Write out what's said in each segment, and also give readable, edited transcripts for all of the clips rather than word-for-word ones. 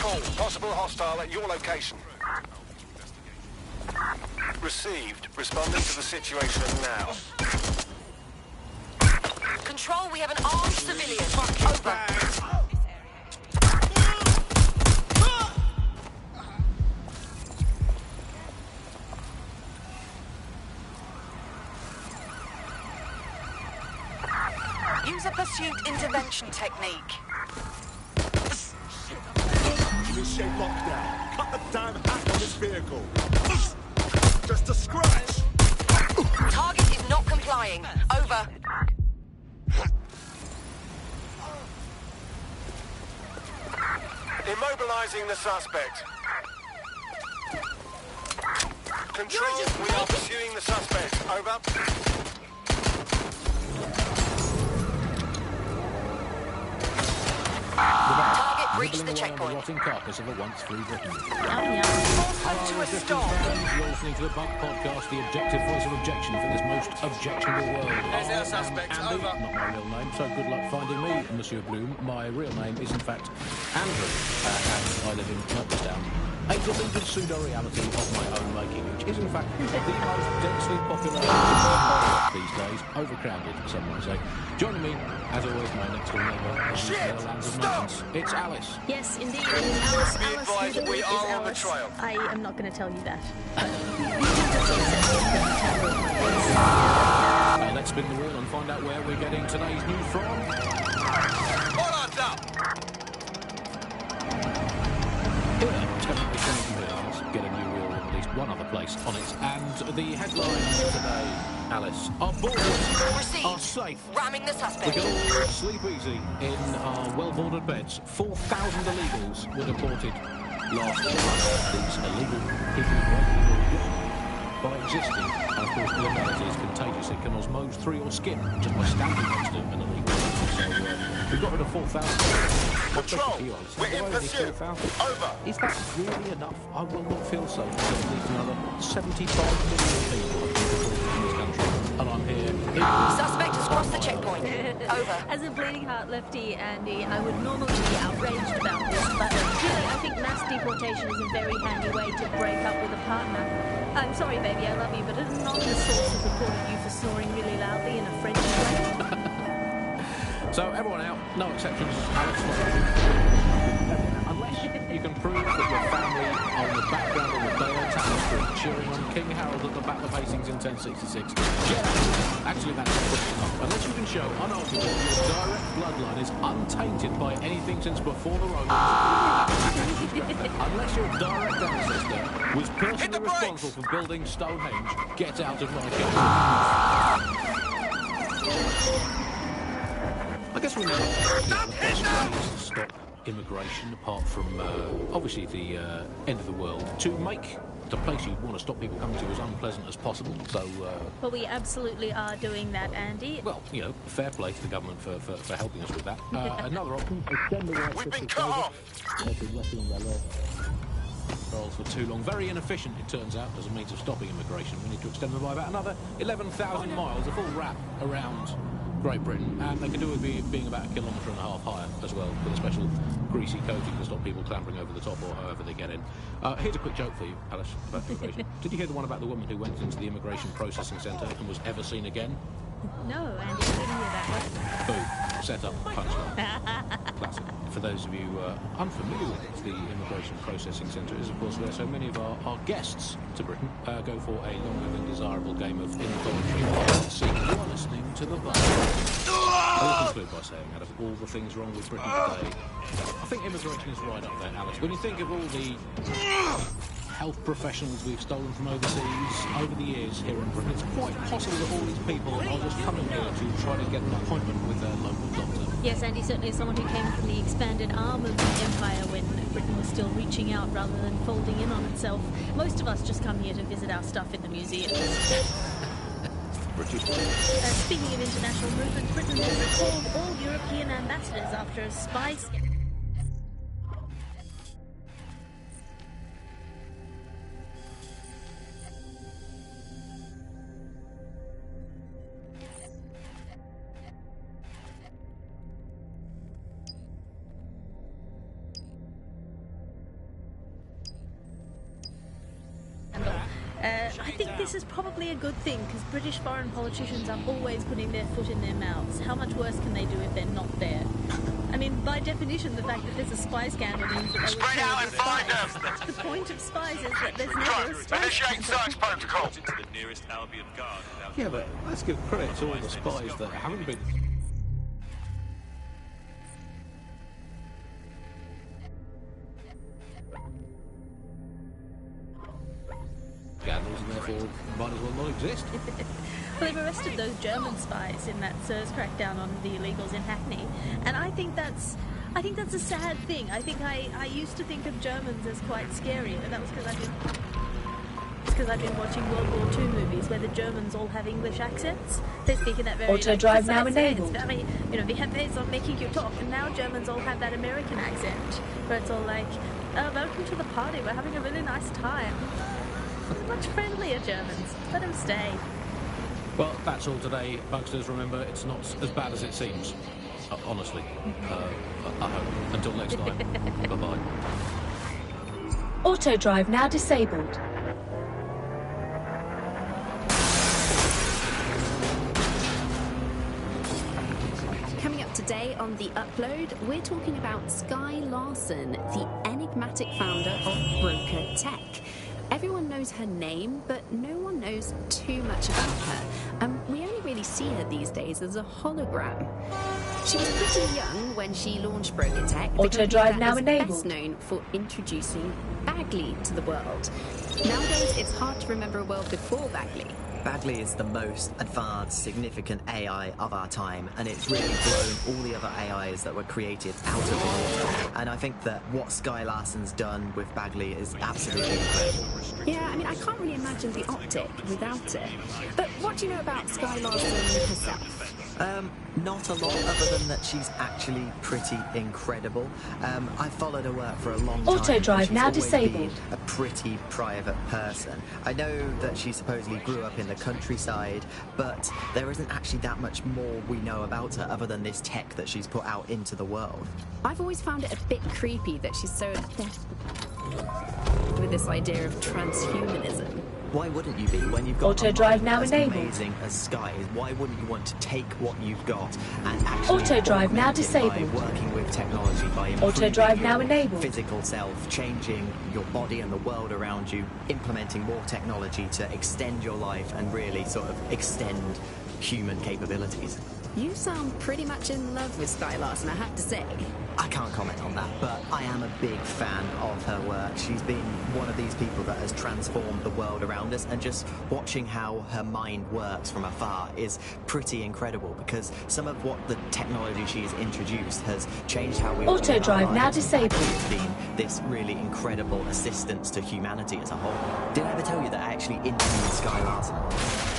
call. Possible hostile at your location. Received. Responding to the situation now. Control, we have an armed civilian. Over. Use a pursuit intervention technique. Initiate lockdown. Cut the damn hack on this vehicle. Just a scratch. Target is not complying. Over. Immobilizing the suspect. Control, we are pursuing the suspect. Over. Target breached the checkpoint. Rotting carcass of a once free Britain. Force to a stop. You're listening to the Bunk Podcast, the objective voice of objection for this most objectionable world. There's our suspect. Andy, Over. not my real name, so good luck finding me, Monsieur Bloom. My real name is in fact Andrew, and I live in Knoxtown. A deleted pseudo-reality of my own making, which is in fact the most densely populated these days, overcrowded, some might say. Joining me, as always, my next door neighbour, Stop! It's Alice. Yes, indeed. Alice, Be Alice, advised, who the we is are on the Alice? trail. I am not going to tell you that. Let's spin the wheel and find out where we're getting today's news from. Hold on, Get a new wheel in at least one other place on it. And the headlines today, Alice, our borders are safe. Ramming the We suspect. can all sleep easy in our well-bordered beds. 4,000 illegals were deported last month. These illegal people by existing. And of course, the reality is contagious. It can osmose through your skin just by standing next to an illegal. So we got rid of 4,000. Control, we're in pursuit. Over. Is that really enough? I will not feel safe until at least another 75 million people have been deported in this country. And I'm here. Suspect has crossed the checkpoint. Over. As a bleeding heart lefty, Andy, I would normally be outraged about this, but really, I think mass deportation is a very handy way to break up with a partner. I'm sorry, baby, I love you, but anonymous sources reported you for snoring really loudly in a French way. So everyone out, no exceptions. Alex, unless you can prove that your family are in the background of the Dale Tower Street cheering on King Harold at the Battle of Hastings in 1066. Actually, that's not good enough. Unless you can show unarguably your direct bloodline is untainted by anything since before the Romans. Unless your direct ancestor was personally responsible for building Stonehenge, get out of my country. I guess we know to stop immigration, apart from obviously the end of the world, to make the place you want to stop people coming to as unpleasant as possible. So, well, we absolutely are doing that, Andy. well, you know, fair play to the government for helping us with that. Another option: extend the right. We've been cut off. They've been resting on their laurels for too long. Very inefficient, it turns out, as a means of stopping immigration. We need to extend them by about another 11,000 miles, a full wrap around Great Britain, and they can do it with being about 1.5 kilometres higher as well, with a special greasy coating to stop people clambering over the top or however they get in. Here's a quick joke for you, Alice, about immigration. Did you hear the one about the woman who went into the immigration processing centre and was ever seen again? No, Andy, I didn't hear that one. Boom. Set up, punchline. Classic. For those of you unfamiliar with it, the immigration processing centre is, of course, where so many of our guests to Britain go for a longer than desirable game of involuntary seek. You are listening to the Buzz. I will conclude by saying, out of all the things wrong with Britain today, I think immigration is right up there, Alice. When you think of all the health professionals we've stolen from overseas over the years here in Britain, it's quite possible that all these people are just coming here to try to get an appointment with their local doctor. Yes, Andy, certainly as someone who came from the expanded arm of the empire when Britain was still reaching out rather than folding in on itself. Most of us just come here to visit our stuff in the museums. British. Speaking of international movement, Britain has recalled all European ambassadors after a spy scandal. think this is probably a good thing, because British foreign politicians are always putting their foot in their mouths. How much worse can they do if they're not there? I mean, by definition, the fact that there's a spy scandal means that they Spread would out kill and the find spies. them. The point of spies is that there's never a spy Initiate scandal. search protocol. To the nearest Albion guard. Yeah, but let's give credit to all the spies that haven't been. Scandals, and therefore might as well not exist. Well, they've arrested those German spies in that SIRS crackdown on the illegals in Hackney, and I think that's a sad thing. I think I used to think of Germans as quite scary, but that was because I've been watching World War II movies where the Germans all have English accents. They speak in that very Auto drive now precise way. enabled. It's very, we have ways of making you talk, and now Germans all have that American accent where it's all like, "Oh, welcome to the party. We're having a really nice time." Much friendlier Germans. Let them stay. Well, that's all today, Bugsters. Remember, it's not as bad as it seems. Honestly. I hope. Until next time. Bye-bye. Auto drive now disabled. Coming up today on The Upload, we're talking about Sky Larson, the enigmatic founder of Broker Tech. Everyone knows her name, but no one knows too much about her. We only really see her these days as a hologram. She was pretty young when she launched Broker Tech. Auto drive now is enabled. best known for introducing Bagley to the world. Nowadays, it's hard to remember a world before Bagley. Bagley is the most advanced, significant AI of our time, and it's really blown all the other AIs that were created out of the water. And I think that what Sky Larson's done with Bagley is absolutely incredible. Yeah, I mean, I can't really imagine the optic without it. But what do you know about Sky Larson herself? Not a lot, other than that she's actually pretty incredible. I followed her work for a long time. Auto drive She's now always disabled. been a pretty private person. I know that she supposedly grew up in the countryside, but there isn't actually that much more we know about her other than this tech that she's put out into the world. I've always found it a bit creepy that she's so obsessed with this idea of transhumanism. Why wouldn't you be when you've got Auto a drive mind now as enabled. amazing as Sky? Why wouldn't you want to take what you've got and actually Auto drive now augment it by disabled. working with technology, by Auto improving drive now your enabled. physical self, changing your body and the world around you, implementing more technology to extend your life and really sort of extend human capabilities? You sound pretty much in love with Sky Larson, I have to say. I can't comment on that, but I am a big fan of her work. She's been one of these people that has transformed the world around us, and just watching how her mind works from afar is pretty incredible, because some of what the technology she's introduced has changed how we Auto live our drive now lives. disabled. It's been this really incredible assistance to humanity as a whole. Did I ever tell you that I actually interviewed Sky Larson?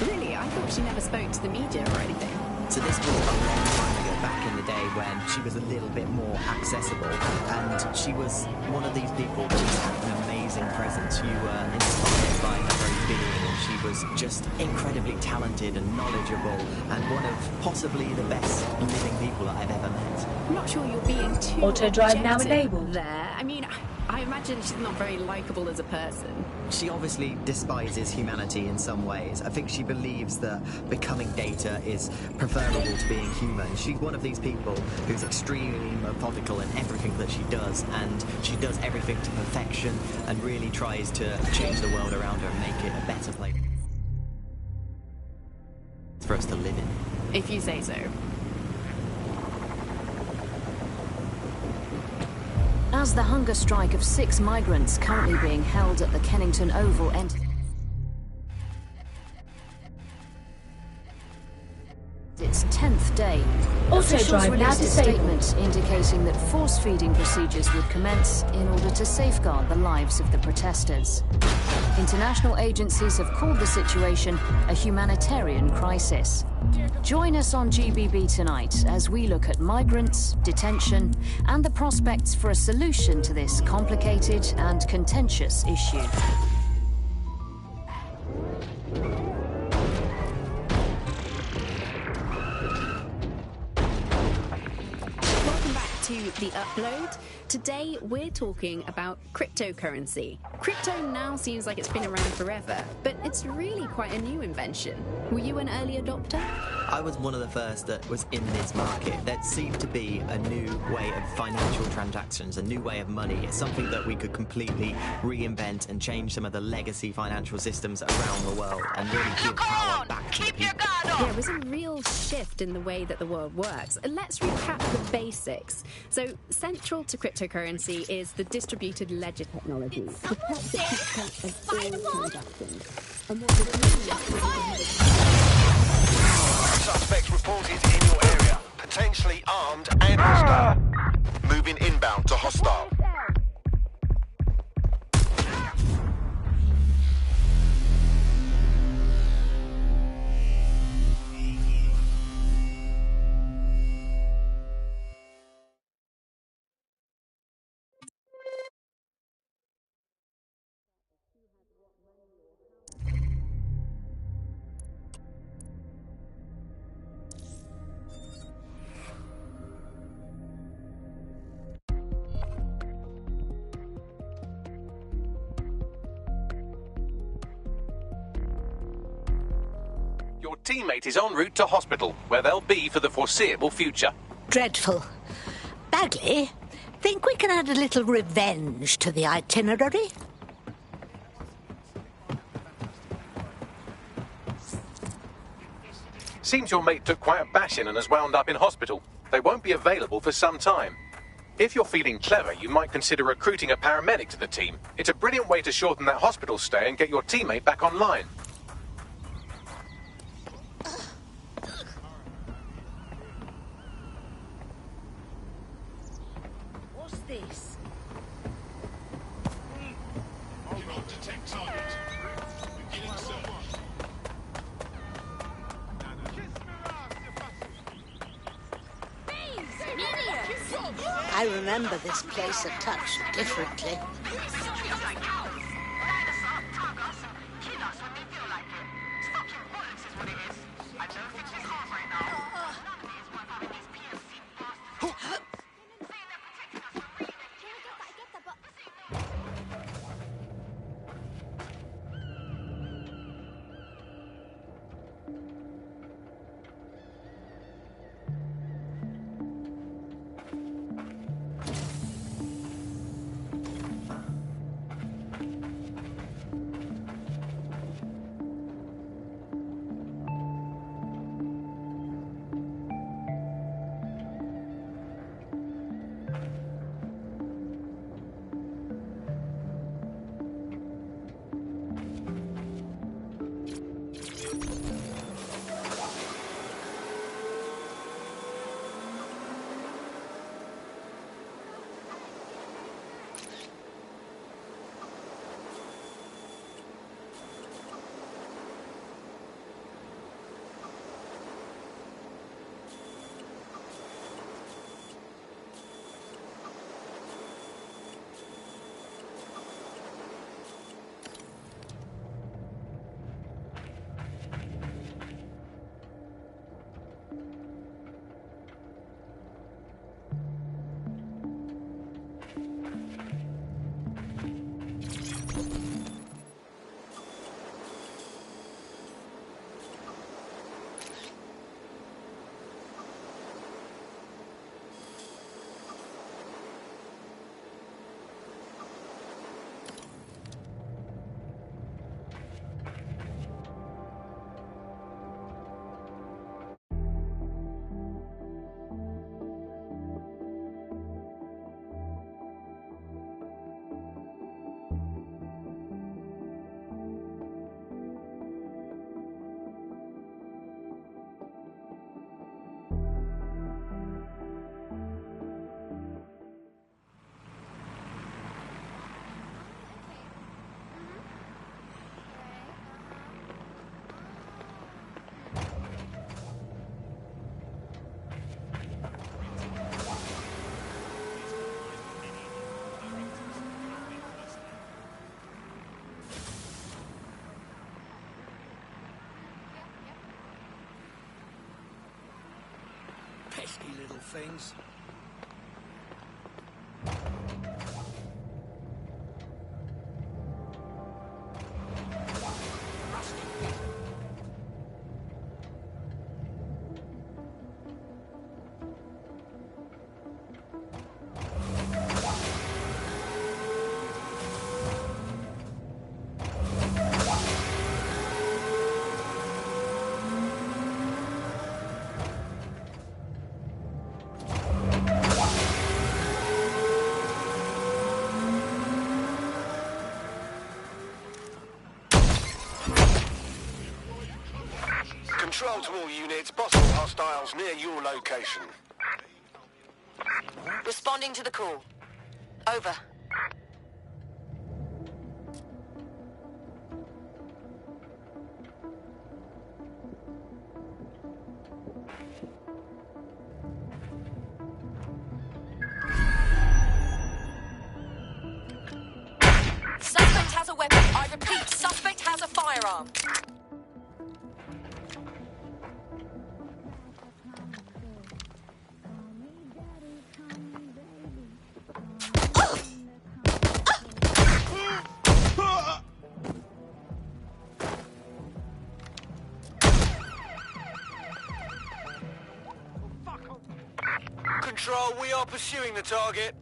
Really? I thought she never spoke to the media or anything. So this was a long time ago, back in the day when she was a little bit more accessible, and she was one of these people that just had an amazing presence. You were inspired by her very being, and she was just incredibly talented and knowledgeable, and one of possibly the best living people that I've ever met. I'm not sure you're being too Auto drive now objective enabled. there. I mean, I imagine she's not very likable as a person. She obviously despises humanity in some ways. I think she believes that becoming data is preferable to being human. She's one of these people who's extremely methodical in everything that she does, and she does everything to perfection and really tries to change the world around her and make it a better place for us to live in. If you say so. As the hunger strike of 6 migrants currently being held at the Kennington Oval ends its 10th day, Auto officials drive now released a disabled. statement indicating that force-feeding procedures would commence in order to safeguard the lives of the protesters. International agencies have called the situation a humanitarian crisis. Join us on GBB tonight as we look at migrants, detention, and the prospects for a solution to this complicated and contentious issue. Welcome back to The Upload. Today, we're talking about cryptocurrency. Crypto now seems like it's been around forever, but it's really quite a new invention. Were you an early adopter? I was one of the first that was in this market. There seemed to be a new way of financial transactions, a new way of money. It's something that we could completely reinvent and change some of the legacy financial systems around the world and really give power back to the people. Yeah, it was a real shift in the way that the world works. Let's recap the basics. So, central to cryptocurrency is the distributed ledger technology. The Suspects reported in your area, potentially armed and hostile. Moving inbound to hostile. Your teammate is en route to hospital, where they'll be for the foreseeable future. Dreadful. Bagley, think we can add a little revenge to the itinerary? Seems your mate took quite a bashing and has wound up in hospital. They won't be available for some time. If you're feeling clever, you might consider recruiting a paramedic to the team. It's a brilliant way to shorten that hospital stay and get your teammate back online. What's this? Do not detect target. Beginning search. I remember this place a touch differently. Pesky little things. Control to all units. Possible hostiles near your location. Responding to the call. Over. Suspect has a weapon. I repeat, suspect has a firearm. Control, we are pursuing the target.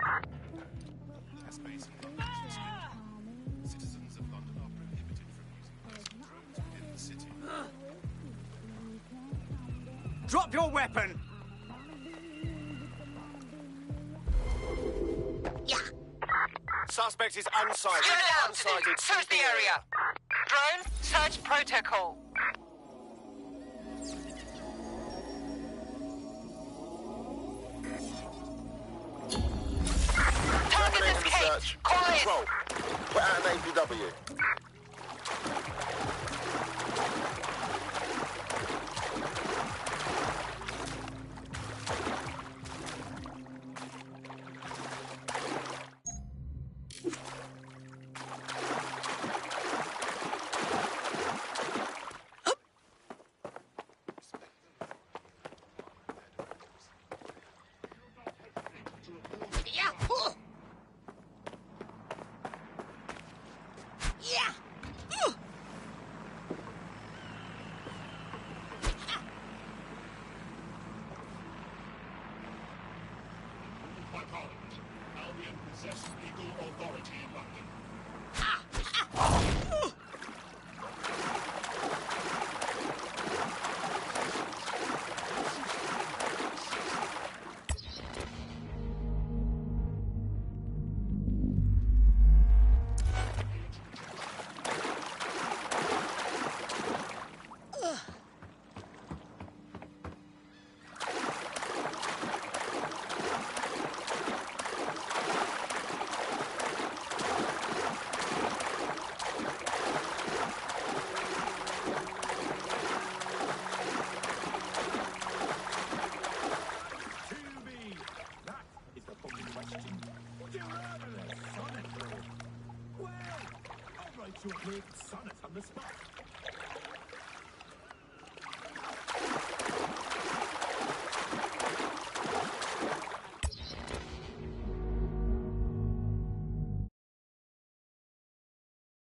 Citizens of London are prohibited from using drones within the city. Drop your weapon! Yeah. Suspect is unsighted. Unsighted. Search the area. Drone, search protocol. Target escaped. Call in. Control. Put out an APW. By Parliament, Albion possess legal authority in London.